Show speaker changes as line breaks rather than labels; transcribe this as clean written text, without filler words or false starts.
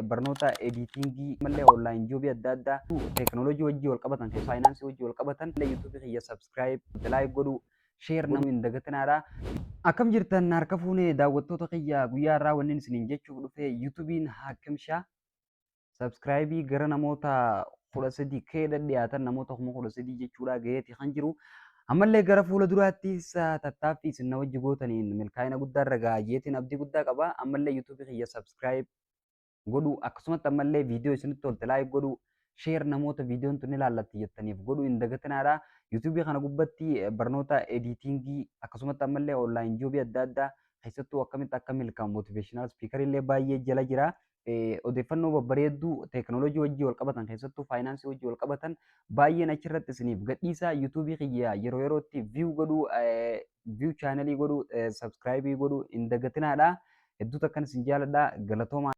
barnoota editingii malee online joobii adda addaa teekinooloojii wajjii wal qabatan faayinaansii wajjii wal qabatan yuutuubii kiyya subscribe like godhu share namuu hin dagatinaadha. Akkam jirtan harka fuunee daawwattoota kiyya guyyaa irraa wanni isiniin jechuuf dhufe yuutuubiin haakimshaa subscribe gara namoota 13 keessa dhiyaatan namoota 13 jechuudha gaheeti kan jiru. Ammallee gara fuula duraattis tattaaffii isin na wajji gootaniin milkaa'ina guddaa irra gaayyeetiin abdii guddaa qaba. Ammallee yuutuubii kiyya subscribe godhu akkasumas ammallee viidiyoo isinitti tolte like godhu share namoota viidiyoon tun ilaallatti jettaniif godhu hin dagatinaadha. yuutuubii kana gubbatti barnoota editingii akkasumas ammallee online joobii adda addaa keessattuu akkamitti akka milkaa'u motivational speaker illee baay'ee jala jira. Odeeffannoo babbareedduu teekinooloojii wajjii wal qabatan keessattuu faayinaansii wajjii wal qabatan baay'een achirratti isiniif gadhiisa. yuutuubii kiyya yeroo yerootti view godhu view chaanelii godhu subscribe godhu hin dagatinaadha. Hedduu takkan isin jaaladha. Galatooma.